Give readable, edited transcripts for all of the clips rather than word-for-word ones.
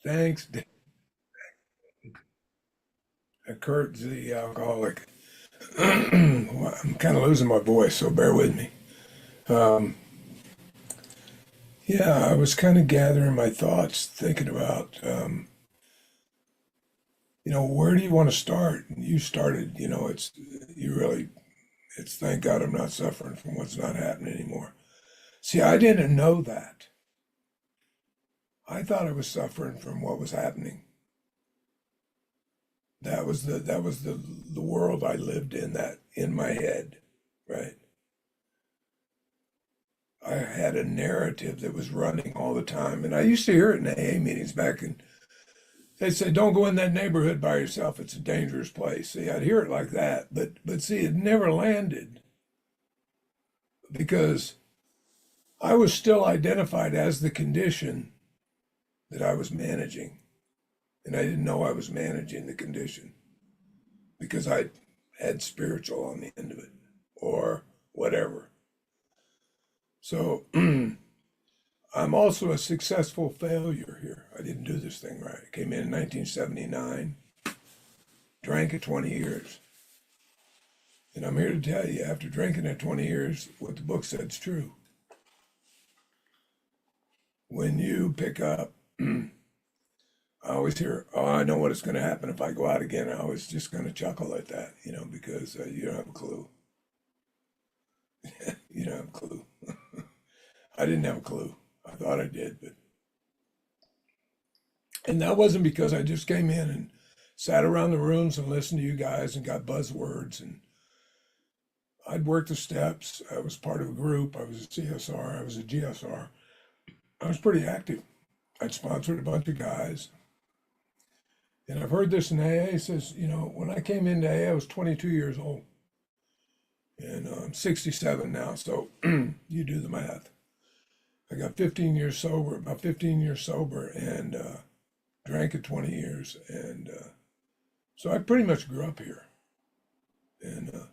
Thanks, Kurt's the alcoholic. Well, I'm kind of losing my voice, so bear with me. Um, yeah, I was kind of gathering my thoughts, thinking about, where do you want to start? You started, you really, it's thank God I'm not suffering from what's not happening anymore. See, I didn't know that. I thought I was suffering from what was happening. That was the world I lived in, that in my head, right? I had a narrative that was running all the time. And I used to hear it in AA meetings back in, they'd say, don't go in that neighborhood by yourself. It's a dangerous place. See, I'd hear it like that. But see, it never landed because I was still identified as the condition that I was managing. And I didn't know I was managing the condition because I had spiritual on the end of it or whatever. So I'm also a successful failure here. I didn't do this thing right. I came in 1979, drank at 20 years. And I'm here to tell you, after drinking at 20 years, what the book said is true. When you pick up, I always hear, oh, I know what is going to happen if I go out again. I was just going to chuckle at that, because you don't have a clue. You don't have a clue. I didn't have a clue. I thought I did, but and that wasn't because I just came in and sat around the rooms and listened to you guys and got buzzwords. And I'd worked the steps. I was part of a group. I was a CSR. I was a GSR. I was pretty active. I'd sponsored a bunch of guys. And I've heard this in AA. It says, when I came into AA, I was 22 years old. And I'm 67 now. So you do the math. I got 15 years sober, about 15 years sober, and drank at 20 years. And so I pretty much grew up here. And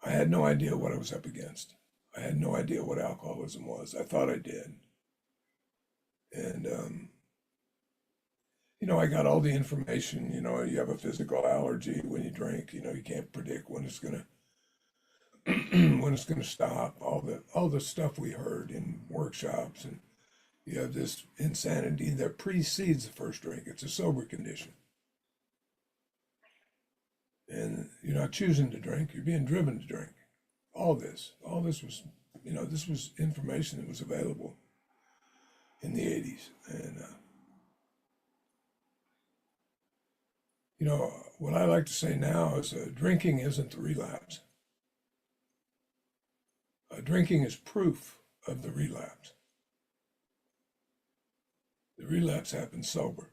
I had no idea what I was up against. I had no idea what alcoholism was. I thought I did. And, I got all the information. You have a physical allergy when you drink. You can't predict when it's gonna when it's gonna stop. All the stuff we heard in workshops, and you have this insanity that precedes the first drink. It's a sober condition, and you're not choosing to drink. You're being driven to drink. All this was, this was information that was available in the 80s. And, what I like to say now is drinking isn't the relapse. Drinking is proof of the relapse. The relapse happens sober.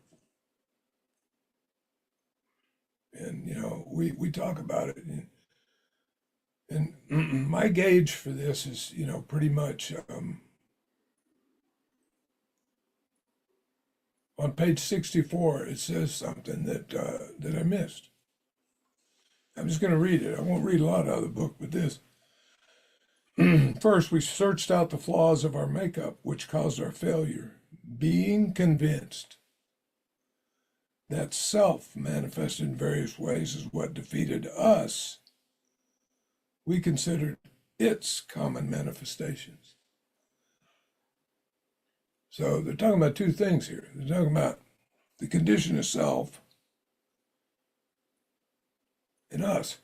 And, we talk about it. And my gauge for this is, pretty much on page 64, it says something that I missed. I'm just going to read it. I won't read a lot out of the book, but this. First, we searched out the flaws of our makeup, which caused our failure, being convinced that self manifested in various ways is what defeated us. We considered its common manifestations. So they're talking about two things here. They're talking about the condition of self and us.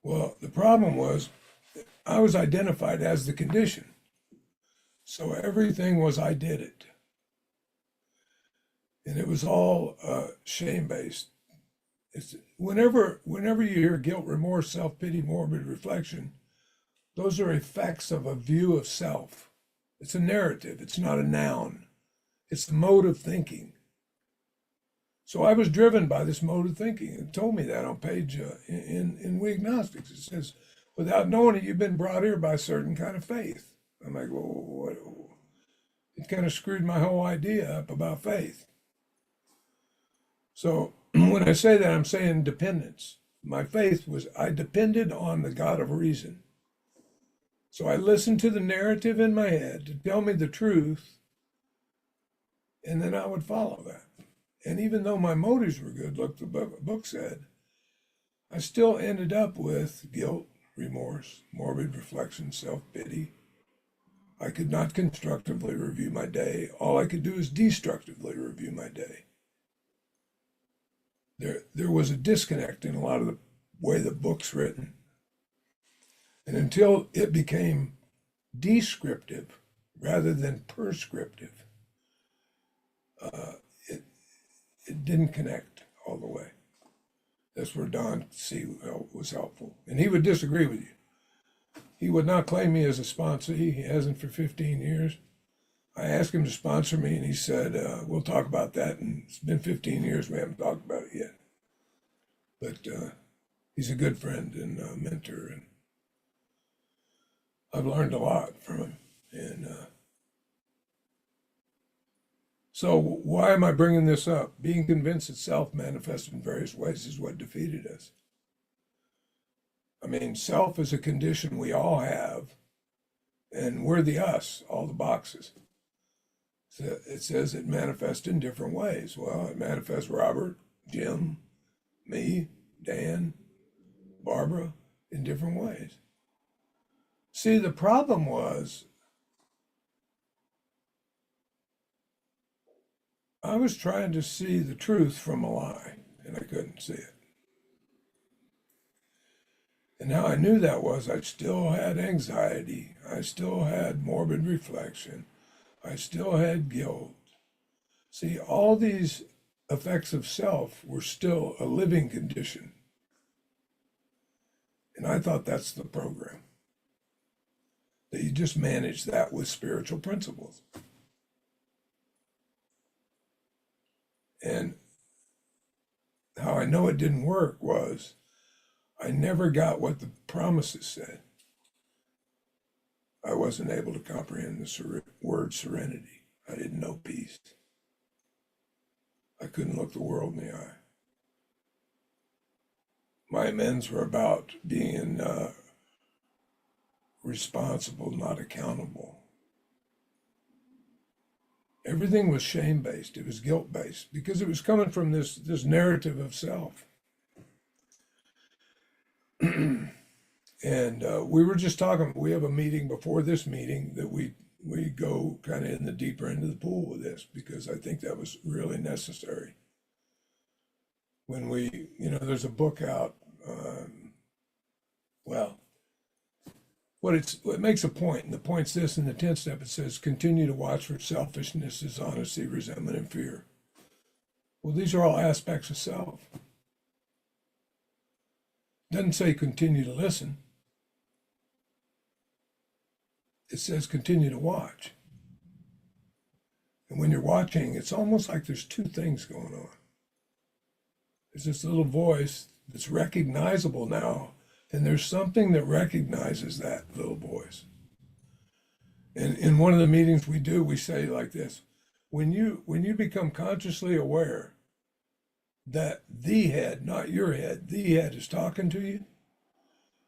Well, the problem was I was identified as the condition. So everything was I did it. And it was all shame based. It's whenever you hear guilt, remorse, self pity, morbid reflection, those are effects of a view of self. It's a narrative. It's not a noun. It's the mode of thinking. So I was driven by this mode of thinking. It told me that on page in We Agnostics. It says, without knowing it, you've been brought here by a certain kind of faith. I'm like, well, what? It kind of screwed my whole idea up about faith. So when I say that, I'm saying dependence. My faith was, I depended on the God of reason. So I listened to the narrative in my head to tell me the truth And then I would follow that. And even though my motives were good, like the book said, I still ended up with guilt, remorse, morbid reflection, self-pity. I could not constructively review my day. All I could do is destructively review my day. There was a disconnect in a lot of the way the book's written. And until it became descriptive rather than prescriptive, uh, it, it didn't connect all the way. That's where Don C. was helpful. And he would disagree with you. He would not claim me as a sponsor. He hasn't for 15 years. I asked him to sponsor me, and he said, we'll talk about that. And it's been 15 years. We haven't talked about it yet. But he's a good friend and mentor, and I've learned a lot from him. And so why am I bringing this up? Being convinced that self manifests in various ways is what defeated us. I mean, self is a condition we all have, and we're the us, all the boxes. So it says it manifests in different ways. Well, it manifests Robert, Jim, me, Dan, Barbara in different ways. See, the problem was I was trying to see the truth from a lie, and I couldn't see it. And how I knew that was I still had anxiety. I still had morbid reflection. I still had guilt. See, all these effects of self were still a living condition. And I thought that's the program, that you just manage that with spiritual principles. And how I know it didn't work was I never got what the promises said. I wasn't able to comprehend the word serenity. I didn't know peace. I couldn't look the world in the eye. My amends were about being responsible, not accountable. Everything was shame-based. It was guilt-based because it was coming from this narrative of self. And we were just talking. We have a meeting before this meeting that we go kind of in the deeper end of the pool with this because I think that was really necessary. When there's a book out. Well, it makes a point, and the point's this: in the 10th step, it says, "Continue to watch for selfishness, dishonesty, resentment, and fear." Well, these are all aspects of self. It doesn't say continue to listen. It says continue to watch. And when you're watching, it's almost like there's two things going on. There's this little voice that's recognizable now, and there's something that recognizes that little voice. And in one of the meetings we do, we say like this: when you become consciously aware that the head, not your head, the head is talking to you,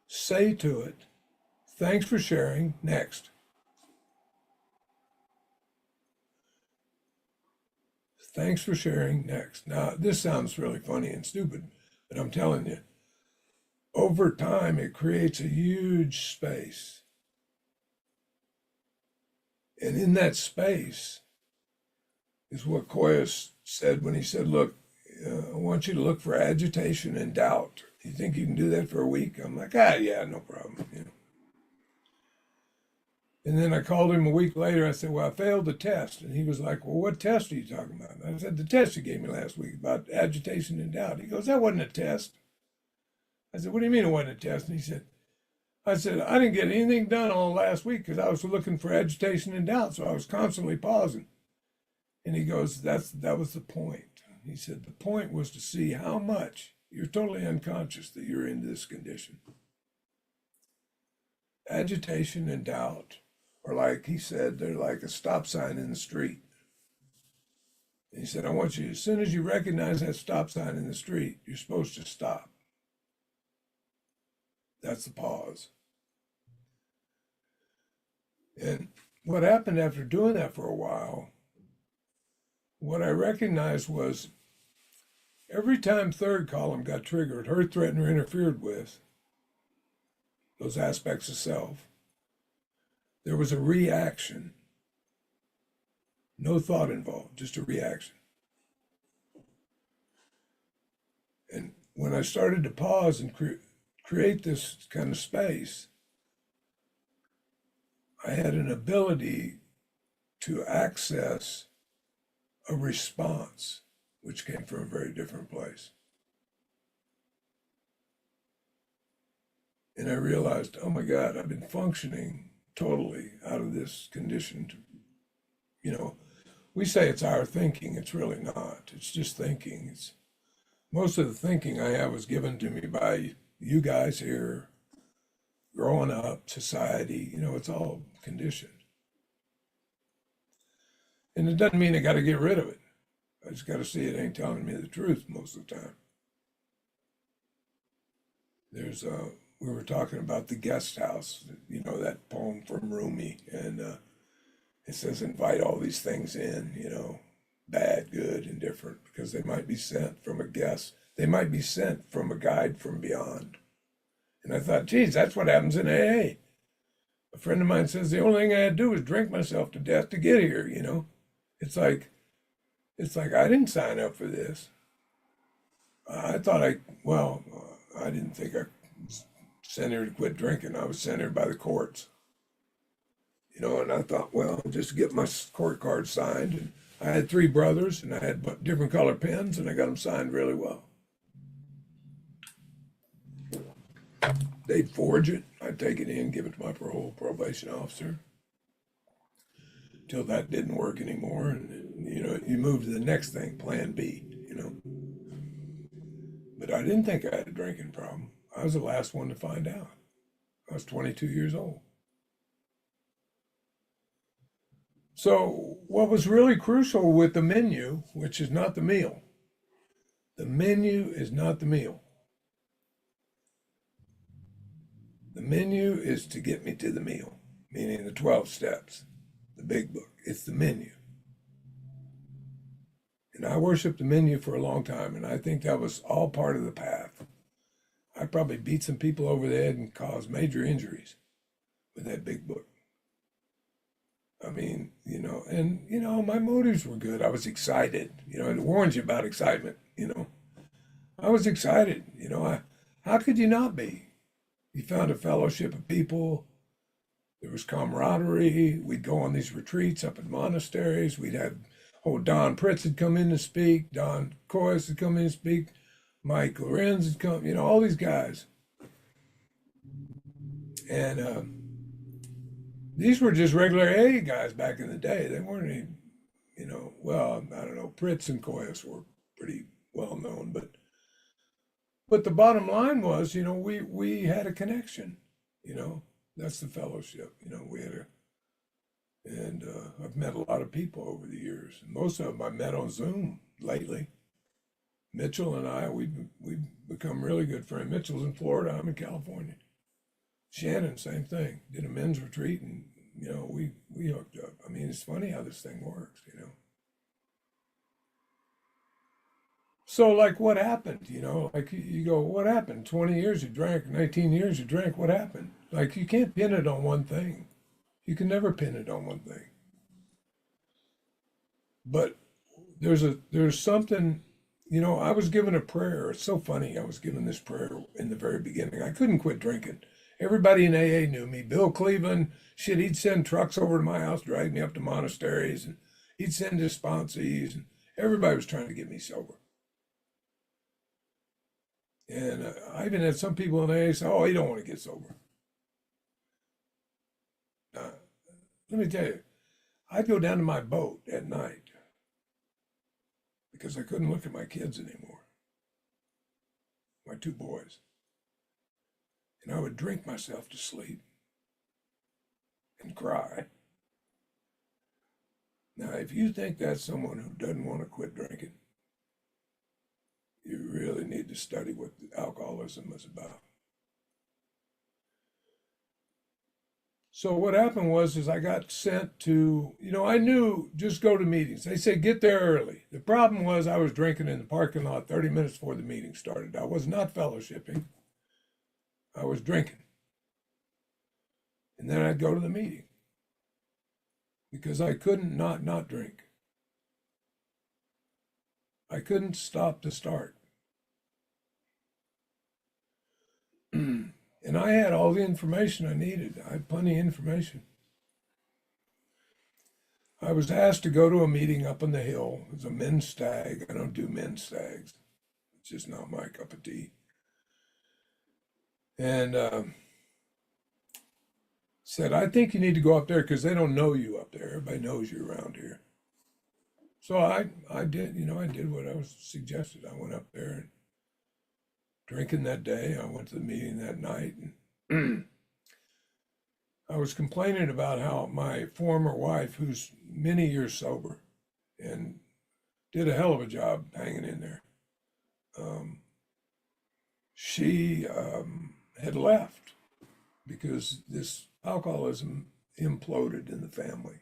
say to it, "Thanks for sharing, next." Thanks for sharing, next. Now, this sounds really funny and stupid, but I'm telling you, over time, it creates a huge space. And in that space is what Koyas said when he said, look, I want you to look for agitation and doubt. You think you can do that for a week? I'm like, yeah, no problem. And then I called him a week later. I said, well, I failed the test. And he was like, well, what test are you talking about? And I said, the test you gave me last week about agitation and doubt. He goes, that wasn't a test. I said, what do you mean it wasn't a test? And he said, I didn't get anything done all last week because I was looking for agitation and doubt. So I was constantly pausing. And he goes, that was the point. He said, the point was to see how much you're totally unconscious that you're in this condition. Agitation and doubt are like, he said, they're like a stop sign in the street. And he said, I want you, as soon as you recognize that stop sign in the street, you're supposed to stop. That's the pause. And what happened after doing that for a while what I recognized was every time third column got triggered, hurt, threatened, or interfered with, those aspects of self, there was a reaction. No thought involved, just a reaction. And when I started to pause and create this kind of space, I had an ability to access a response which came from a very different place. And I realized, oh my God, I've been functioning totally out of this conditioned, you know, we say it's our thinking. It's really not. It's just thinking. It's most of the thinking I have was given to me by you guys here, growing up, society, it's all conditioned. And it doesn't mean I got to get rid of it. I just got to see it ain't telling me the truth most of the time. We were talking about the guest house, that poem from Rumi, and it says invite all these things in, bad, good, indifferent, because they might be sent from a guest. They might be sent from a guide from beyond. And I thought, geez, that's what happens in AA. A friend of mine says the only thing I had to do was drink myself to death to get here, It's like I didn't sign up for this. I thought I didn't think I was sent here to quit drinking. I was sent here by the courts. And I thought, well, just get my court card signed. And I had 3 brothers, and I had different color pens, and I got them signed really well. They'd forge it. I'd take it in, give it to my probation officer. Till that didn't work anymore, and you move to the next thing, Plan B. But I didn't think I had a drinking problem. I was the last one to find out. I was 22 years old. So what was really crucial with the menu, which is not the meal, the menu is not the meal. The menu is to get me to the meal, meaning the 12 steps, the big book. It's the menu. And I worshiped the menu for a long time, and I think that was all part of the path. I probably beat some people over the head and caused major injuries with that big book. I mean, my motives were good. I was excited. It warns you about excitement, I was excited. How could you not be? You found a fellowship of people. There was camaraderie. We'd go on these retreats up in monasteries. We'd have, Don Pritz had come in to speak. Don Coyce had come in to speak. Mike Lorenz had come, all these guys. And these were just regular AA guys back in the day. They weren't any, I don't know, Pritz and Coyce were pretty well known, but the bottom line was, we had a connection, that's the fellowship, we had and I've met a lot of people over the years. Most of them I met on Zoom lately. Mitchell and I, we've become really good friends. Mitchell's in Florida, I'm in California. Shannon, same thing, did a men's retreat, and, we hooked up. I mean, it's funny how this thing works, So, like, what happened? Like you go, what happened? 20 years you drank, 19 years you drank. What happened? Like, you can't pin it on one thing. You can never pin it on one thing. But there's something, I was given a prayer. It's so funny. I was given this prayer in the very beginning. I couldn't quit drinking. Everybody in AA knew me. Bill Cleveland, shit, he'd send trucks over to my house, drag me up to monasteries, and he'd send his sponsees, and everybody was trying to get me sober. And I even had some people in AA say, oh, you don't want to get sober. Let me tell you, I'd go down to my boat at night because I couldn't look at my kids anymore, my 2 boys. And I would drink myself to sleep and cry. Now, if you think that's someone who doesn't want to quit drinking, you really need to study what alcoholism is about. So what happened was is I got sent to, I knew just go to meetings. They said get there early. The problem was I was drinking in the parking lot 30 minutes before the meeting started. I was not fellowshipping. I was drinking. And then I'd go to the meeting because I couldn't not drink. I couldn't stop to start. And I had all the information I needed. I had plenty of information. I was asked to go to a meeting up on the hill. It was a men's stag. I don't do men's stags. It's just not my cup of tea. And said, I think you need to go up there because they don't know you up there. Everybody knows you around here. So I did, I did what I was suggested. I went up there and drinking that day. I went to the meeting that night. And I was complaining about how my former wife, who's many years sober and did a hell of a job hanging in there, she had left because this alcoholism imploded in the family.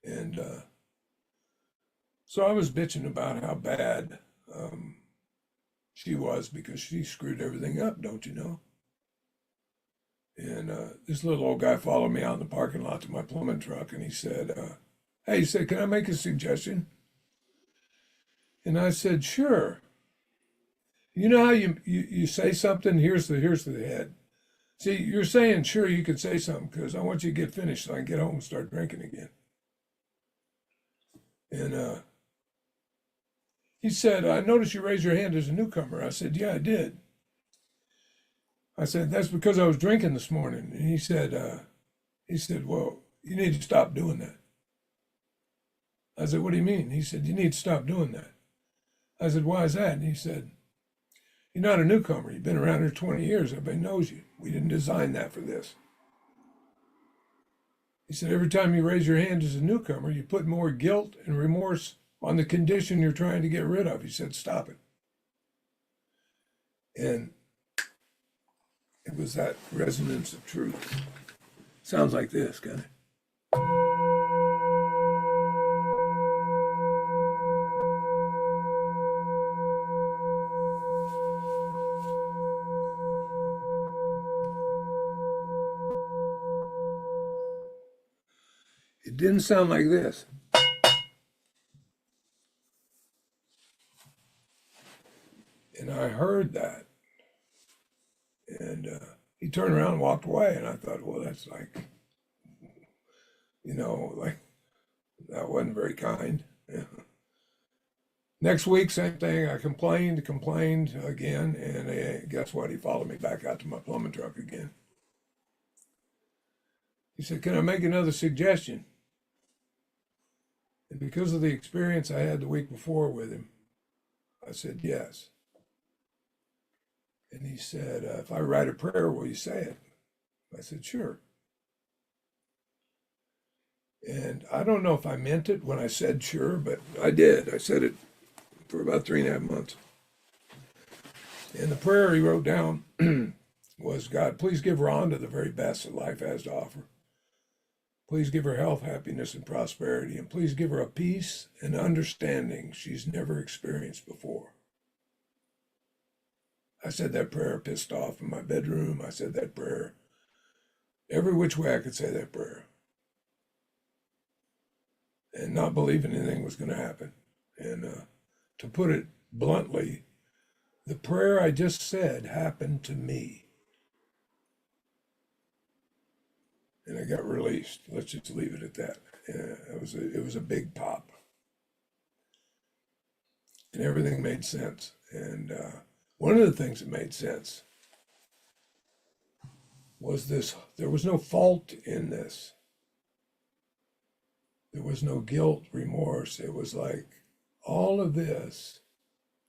And so I was bitching about how bad she was because she screwed everything up, don't you know? And this little old guy followed me out in the parking lot to my plumbing truck, and he said, hey, he said, can I make a suggestion? And I said, sure. You know how you say something, here's the head. See, you're saying, sure, you could say something because I want you to get finished so I can get home and start drinking again. And he said, I noticed you raised your hand as a newcomer. I said, yeah, I did. I said, that's because I was drinking this morning. And he said, well, you need to stop doing that. I said, what do you mean? He said, you need to stop doing that. I said, why is that? And he said, you're not a newcomer. You've been around here 20 years. Everybody knows you. We didn't design that for this. He said, every time you raise your hand as a newcomer, you put more guilt and remorse on the condition you're trying to get rid of. He said, stop it. And it was that resonance of truth. Sounds like this, kind of. It didn't sound like this. And I heard that. And he turned around and walked away. And I thought, well, that's like, like that wasn't very kind. Yeah. Next week, same thing. I complained again. And guess what? He followed me back out to my plumbing truck again. He said, can I make another suggestion? And because of the experience I had the week before with him, I said, yes. And he said, if I write a prayer, will you say it? I said, sure. And I don't know if I meant it when I said sure, but I did. I said it for about 3.5 months. And the prayer he wrote down was, God, please give Rhonda the very best that life has to offer. Please give her health, happiness, and prosperity. And please give her a peace and understanding she's never experienced before. I said that prayer pissed off in my bedroom. I said that prayer every which way I could say that prayer. And not believing anything was going to happen. And to put it bluntly, the prayer I just said happened to me. And I got released. Let's just leave it at that. It was a big pop. And everything made sense. And one of the things that made sense was this: there was no fault in this. There was no guilt, remorse. It was like all of this.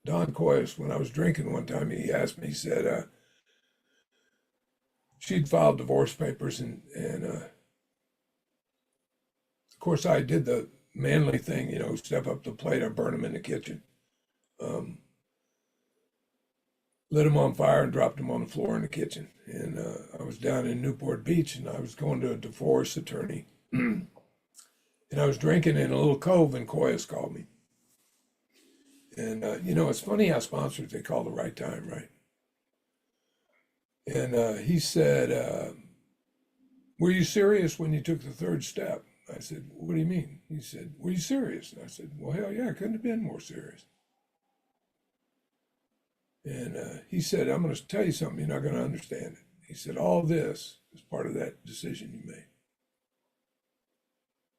Don Coyce, when I was drinking one time, he asked me, he said, she'd filed divorce papers and of course I did the manly thing, step up to the plate, I burn them in the kitchen. lit them on fire and dropped them on the floor in the kitchen. And I was down in Newport Beach, and I was going to a divorce attorney. And I was drinking in a little cove, and Coyas called me. And, it's funny how sponsors, they call the right time, right? And he said, were you serious when you took the third step? I said, what do you mean? He said, were you serious? And I said, well, hell yeah, I couldn't have been more serious. And he said, I'm going to tell you something, you're not going to understand it. He said, all this is part of that decision you made.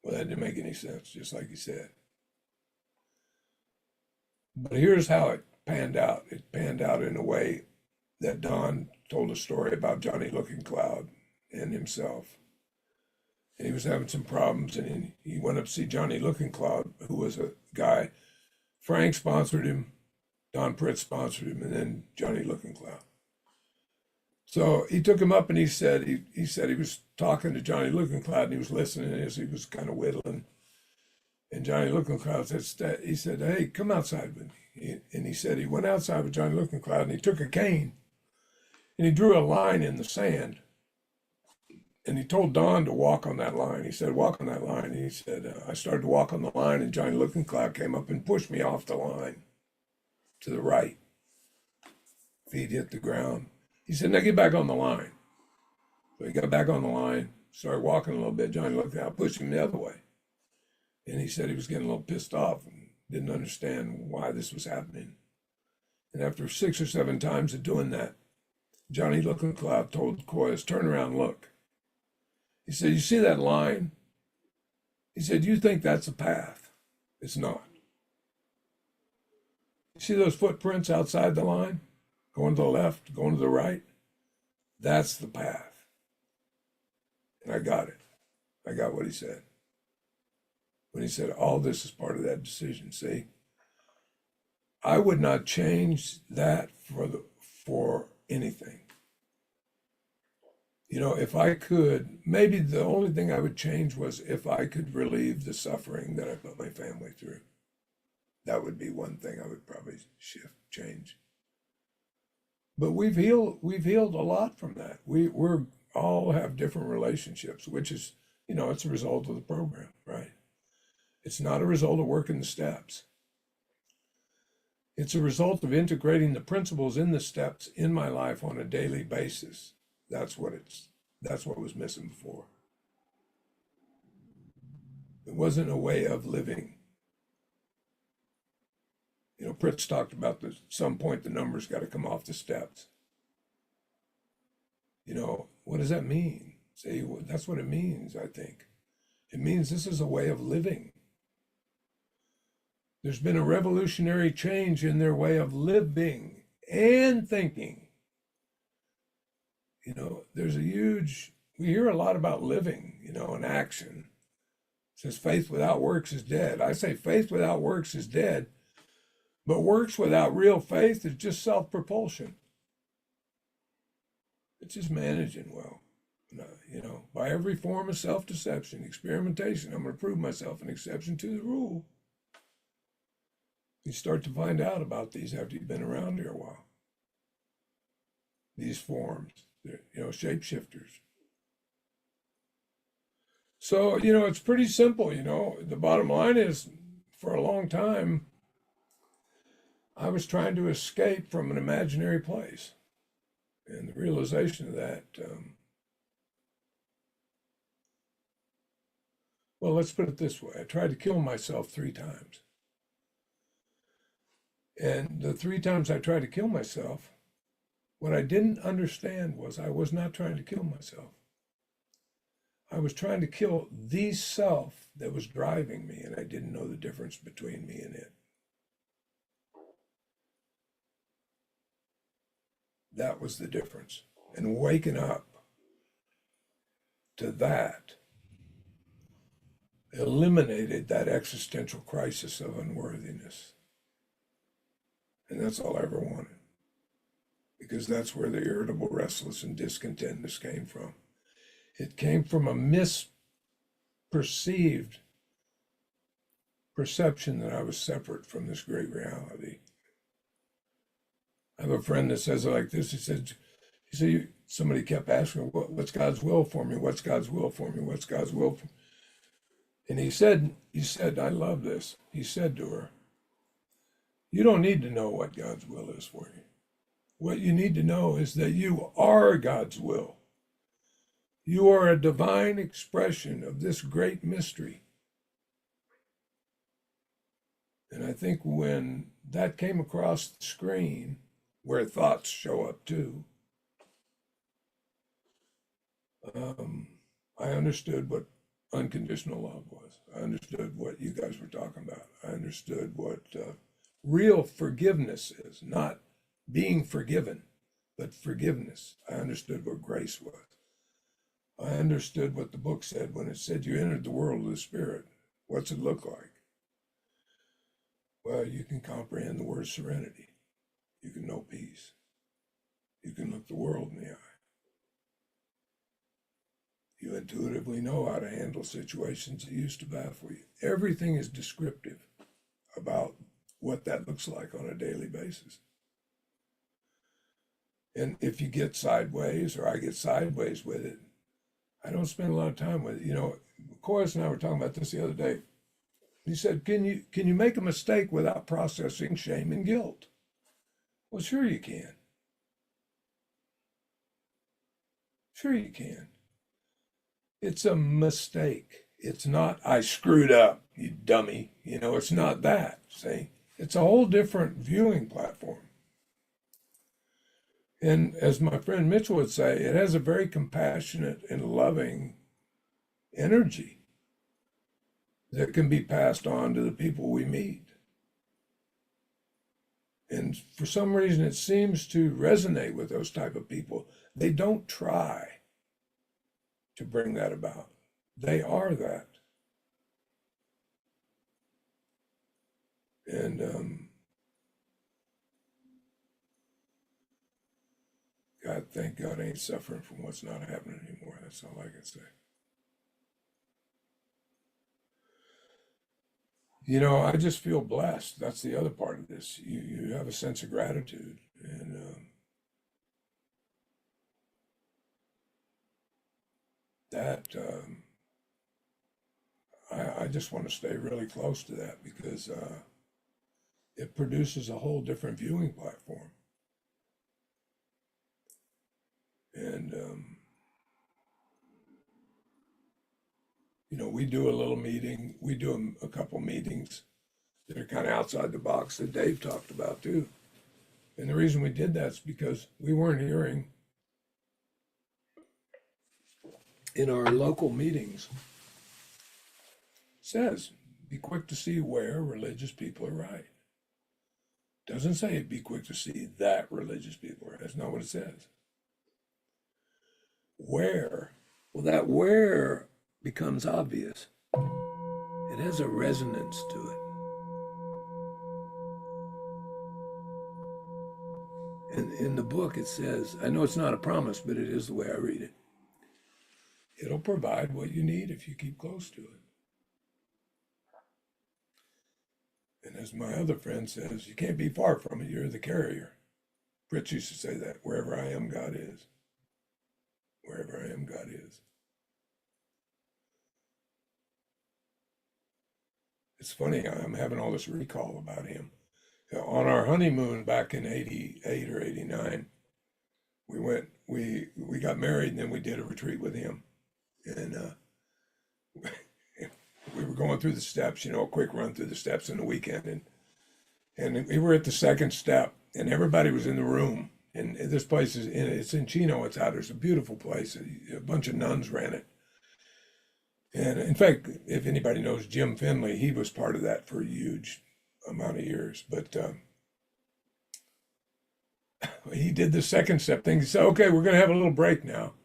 Well, that didn't make any sense, just like he said. But here's how it panned out. It panned out in a way that Don told a story about Johnny Looking Cloud and himself. And he was having some problems, and he went up to see Johnny Looking Cloud, who was a guy. Frank sponsored him, Don Pritt sponsored him, and then Johnny Looking Cloud. So he took him up, and he said he was talking to Johnny Looking Cloud, and he was listening as he was kind of whittling. And Johnny Looking Cloud said, hey, come outside with me. And he said he went outside with Johnny Looking Cloud, and he took a cane, and he drew a line in the sand. And he told Don to walk on that line. He said, walk on that line. And he said, I started to walk on the line, and Johnny Looking Cloud came up and pushed me off the line to the right. Feet hit the ground. He said, now get back on the line. So he got back on the line, started walking a little bit. Johnny Looking Cloud pushed him the other way. And he said he was getting a little pissed off and didn't understand why this was happening. And after 6 or 7 times of doing that, Johnny Looking Cloud told Coyas, turn around, look. He said, you see that line? He said, you think that's a path. It's not. You see those footprints outside the line? Going to the left, going to the right? That's the path. And I got it. I got what he said. When he said, all this is part of that decision, see? I would not change that for anything. If I could, maybe the only thing I would change was if I could relieve the suffering that I put my family through. That would be one thing I would probably change. But we've healed a lot from that. We're all have different relationships, which is, it's a result of the program, right? It's not a result of working the steps. It's a result of integrating the principles in the steps in my life on a daily basis. That's what was missing before. It wasn't a way of living. Pritz talked about at some point the numbers got to come off the steps. What does that mean? See, that's what it means, I think. It means this is a way of living. There's been a revolutionary change in their way of living and thinking. We hear a lot about living, and action. It says faith without works is dead. I say faith without works is dead, but works without real faith is just self-propulsion. It's just managing well. By every form of self-deception, experimentation, I'm going to prove myself an exception to the rule. You start to find out about these after you've been around here a while. These forms, shapeshifters. So, it's pretty simple, The bottom line is, for a long time, I was trying to escape from an imaginary place. And the realization of that, well, let's put it this way. I tried to kill myself 3 times. And the 3 times I tried to kill myself, what I didn't understand was I was not trying to kill myself. I was trying to kill the self that was driving me, and I didn't know the difference between me and it. That was the difference. And waking up to that eliminated that existential crisis of unworthiness. And that's all I ever wanted. Because that's where the irritable, restless, and discontentness came from. It came from a misperceived perception that I was separate from this great reality. I have a friend that says it like this. Somebody kept asking, what's God's will for me? What's God's will for me? What's God's will for me? And he said, I love this. He said to her, you don't need to know what God's will is for you. What you need to know is that you are God's will. You are a divine expression of this great mystery. And I think when that came across the screen, where thoughts show up too, I understood what unconditional love was. I understood what you guys were talking about. I understood what real forgiveness is, not being forgiven, but forgiveness. I understood what grace was. I understood what the book said when it said you entered the world of the Spirit. What's it look like? Well, you can comprehend the word serenity. You can know peace. You can look the world in the eye. You intuitively know how to handle situations that used to baffle you. Everything is descriptive about what that looks like on a daily basis. And if you get sideways, or I get sideways with it, I don't spend a lot of time with it. You know, Corus and I were talking about this the other day. He said, can you make a mistake without processing shame and guilt? Well, sure you can. Sure you can. It's a mistake. It's not, I screwed up, you dummy. You know, it's not that. See, it's a whole different viewing platform. And as my friend Mitchell would say, it has a very compassionate and loving energy that can be passed on to the people we meet. And for some reason, it seems to resonate with those type of people. They don't try to bring that about. They are that. And God, thank God I ain't suffering from what's not happening anymore. That's all I can say. You know, I just feel blessed. That's the other part of this. You have a sense of gratitude, and that I just want to stay really close to that because it produces a whole different viewing platform. And you know, we do a little meeting. We do a couple meetings that are kind of outside the box that Dave talked about too. And the reason we did that is because we weren't hearing in our local meetings says be quick to see where religious people are right. Doesn't say be quick to see that religious people are right. That's not what it says. Where? Well, that where becomes obvious. It has a resonance to it. And in the book, it says, I know it's not a promise, but it is the way I read it. It'll provide what you need if you keep close to it. And as my other friend says, you can't be far from it, you're the carrier. Fritz used to say that, wherever I am, God is. Wherever I am, God is. It's funny, I'm having all this recall about him. On our honeymoon back in 88 or 89, we got married and then we did a retreat with him. And we were going through the steps, you know, a quick run through the steps in the weekend. And we were at the second step and everybody was in the room. And this place it's in Chino, it's out. It's a beautiful place. A bunch of nuns ran it. And in fact, if anybody knows Jim Finley, he was part of that for a huge amount of years. But he did the second step thing. He said, okay, we're going to have a little break now.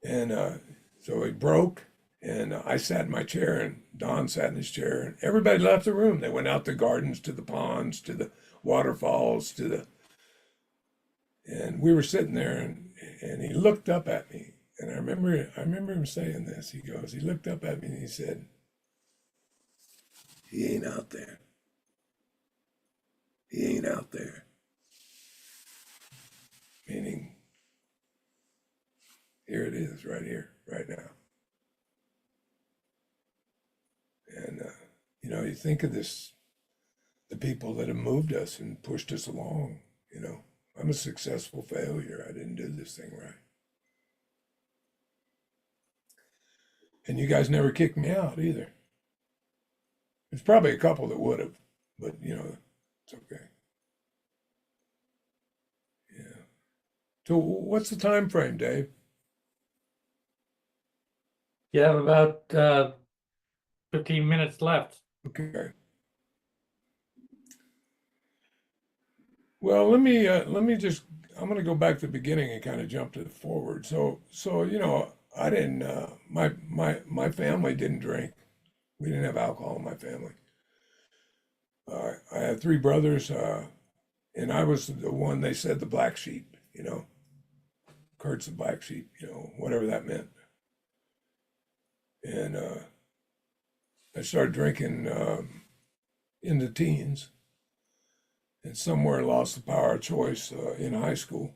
And so he broke, and I sat in my chair, and Don sat in his chair, and everybody left the room. They went out the gardens, to the ponds, to the waterfalls, and we were sitting there, and he looked up at me. And I remember him saying this. He looked up at me and he said, he ain't out there. He ain't out there. Here it is, right here, right now. And, you think of this, the people that have moved us and pushed us along, you know. I'm a successful failure. I didn't do this thing right. And you guys never kicked me out either. There's probably a couple that would have, but, it's okay. Yeah. So what's the time frame, Dave? You have about 15 minutes left. Okay. Well, let me just I'm going to go back to the beginning and kind of jump to the forward. So I didn't my family didn't drink. We didn't have alcohol in my family. I had three brothers, and I was the one they said the black sheep. Kurt's the black sheep. Whatever that meant. And I started drinking in the teens, and somewhere lost the power of choice in high school.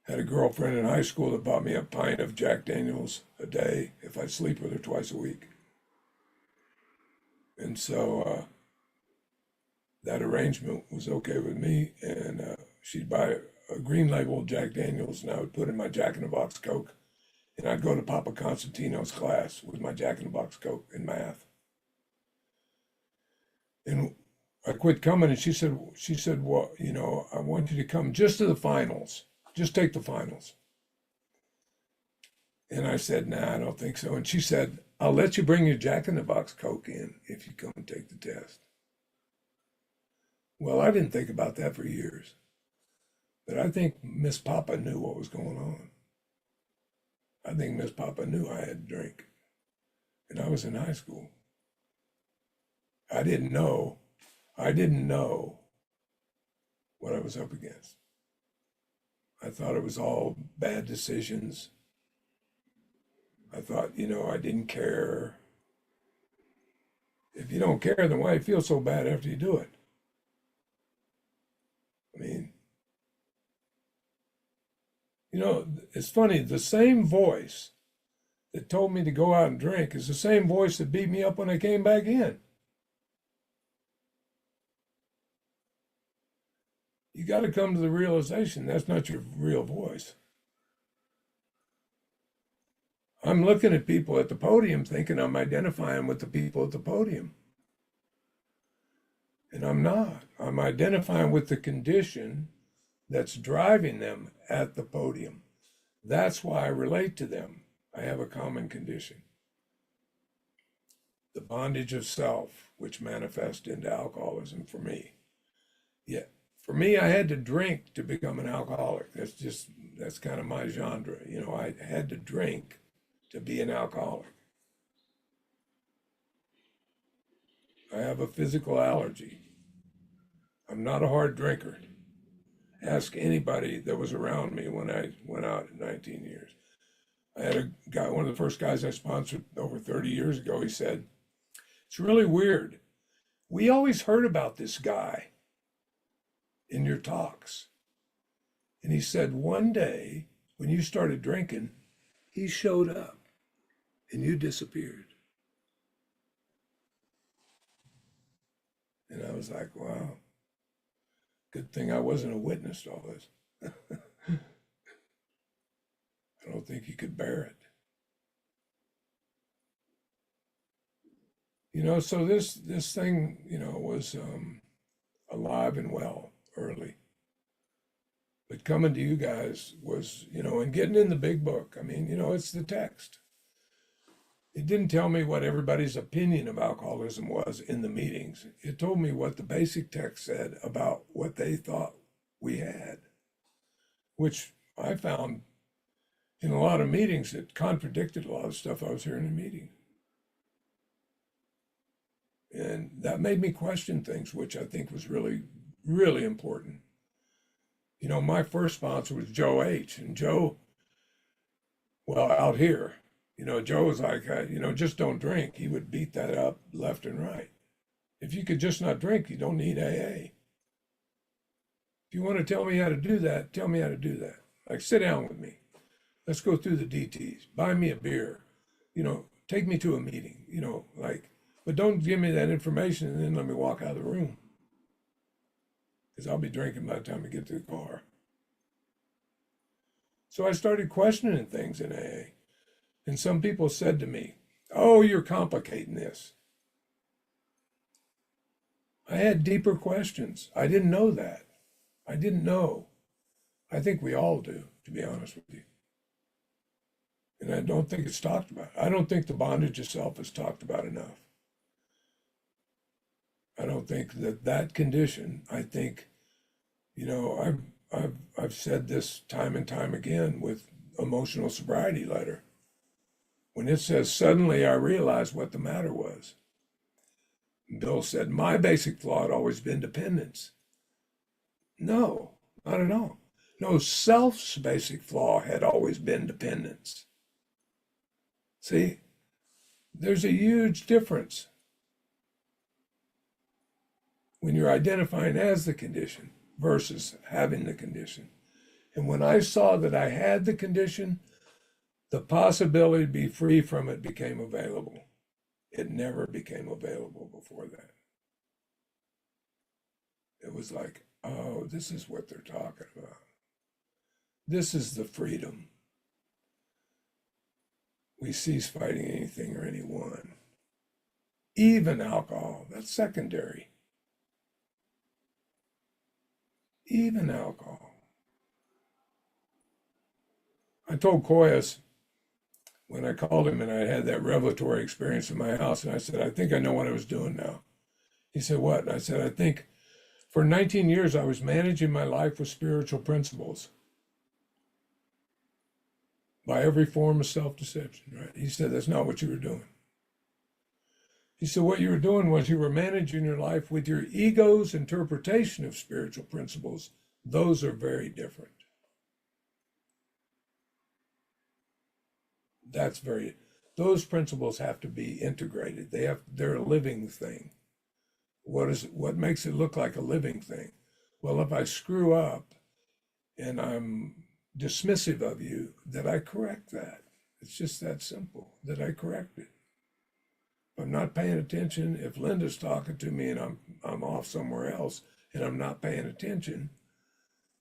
Had a girlfriend in high school that bought me a pint of Jack Daniels a day if I sleep with her twice a week. And so that arrangement was okay with me. And she'd buy a green label Jack Daniels, and I would put in my Jack in the Box Coke. And I'd go to Papa Constantino's class with my Jack in the Box Coke in math. And I quit coming, and she said, well, I want you to come just to the finals. Just take the finals. And I said, nah, I don't think so. And she said, I'll let you bring your Jack in the Box Coke in if you come and take the test. Well, I didn't think about that for years. But I think Miss Papa knew what was going on. I think Miss Papa knew I had to drink. And I was in high school. I didn't know what I was up against. I thought it was all bad decisions. I thought, I didn't care. If you don't care, then why feel so bad after you do it? I mean, it's funny, the same voice that told me to go out and drink is the same voice that beat me up when I came back in. You got to come to the realization that's not your real voice. I'm looking at people at the podium thinking I'm identifying with the people at the podium. And I'm not. I'm identifying with the condition that's driving them at the podium. That's why I relate to them. I have a common condition. The bondage of self, which manifests into alcoholism for me. Yeah. For me, I had to drink to become an alcoholic. That's kind of my genre. I had to drink to be an alcoholic. I have a physical allergy. I'm not a hard drinker. Ask anybody that was around me when I went out at 19 years. I had a guy, one of the first guys I sponsored over 30 years ago, he said, it's really weird. We always heard about this guy in your talks. And he said, one day when you started drinking, he showed up and you disappeared. And I was like, wow, good thing I wasn't a witness to all this. I don't think he could bear it. So this thing, was alive and well early. But coming to you guys was, and getting in the big book. I mean, it's the text. It didn't tell me what everybody's opinion of alcoholism was in the meetings. It told me what the basic text said about what they thought we had, which I found in a lot of meetings it contradicted a lot of stuff I was hearing in meetings. And that made me question things, which I think was really, really important. My first sponsor was Joe H. And Joe, well, out here, Joe was like, just don't drink. He would beat that up left and right. If you could just not drink, you don't need AA. If you want to tell me how to do that, tell me how to do that. Like, sit down with me. Let's go through the DTs. Buy me a beer. Take me to a meeting. Like, but don't give me that information and then let me walk out of the room because I'll be drinking by the time we get to the car. So I started questioning things in AA. And some people said to me, "Oh, you're complicating this." I had deeper questions. I didn't know that. I didn't know. I think we all do, to be honest with you. And I don't think it's talked about. I don't think the bondage itself is talked about enough. I don't think that condition, I think, I've said this time and time again with emotional sobriety letter. When it says, "Suddenly I realized what the matter was." Bill said, "My basic flaw had always been dependence." No, not at all. No, self's basic flaw had always been dependence. See, there's a huge difference when you're identifying as the condition versus having the condition. And when I saw that I had the condition, the possibility to be free from it became available. It never became available before that. It was like, oh, this is what they're talking about. This is the freedom. We cease fighting anything or anyone. Even alcohol, that's secondary. Even alcohol. I told Koyas when I called him and I had that revelatory experience in my house, and I said, "I think I know what I was doing now." He said, "What?" And I said, "I think for 19 years I was managing my life with spiritual principles by every form of self-deception," right? He said, "That's not what you were doing." He said, "What you were doing was you were managing your life with your ego's interpretation of spiritual principles. Those are very different." Those principles have to be integrated. They're a living thing. What makes it look like a living thing? Well, if I screw up and I'm dismissive of you, that I correct that. It's just that simple, that I correct it. If I'm not paying attention, if Linda's talking to me and I'm off somewhere else and I'm not paying attention,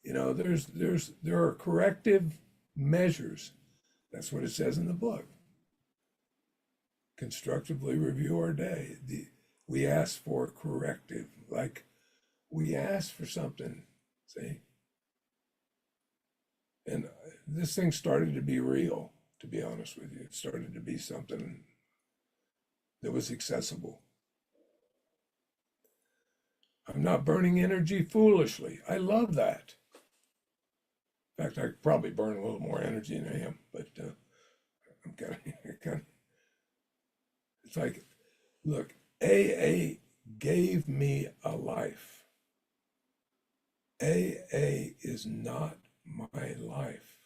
there are corrective measures. That's what it says in the book. Constructively review our day. We ask for corrective, like we ask for something, see? And this thing started to be real, to be honest with you. It started to be something that was accessible. I'm not burning energy foolishly. I love that. In fact, I could probably burn a little more energy than I am, but I'm kind of, it's like, look, AA gave me a life. AA is not my life.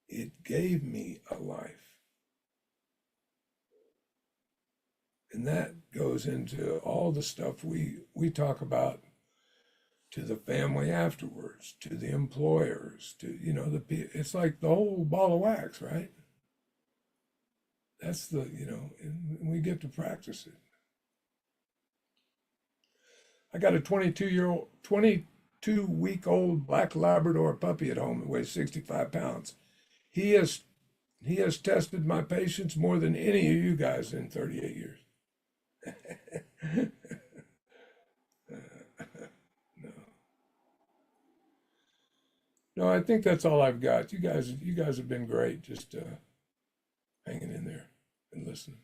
It gave me a life. And that goes into all the stuff we talk about to the family afterwards, to the employers, to, it's like the whole ball of wax, right? That's and we get to practice it. I got a 22-week-old black Labrador puppy at home that weighs 65 pounds. He has tested my patience more than any of you guys in 38 years. No. No, I think that's all I've got. You guys have been great, just hanging in there and listening.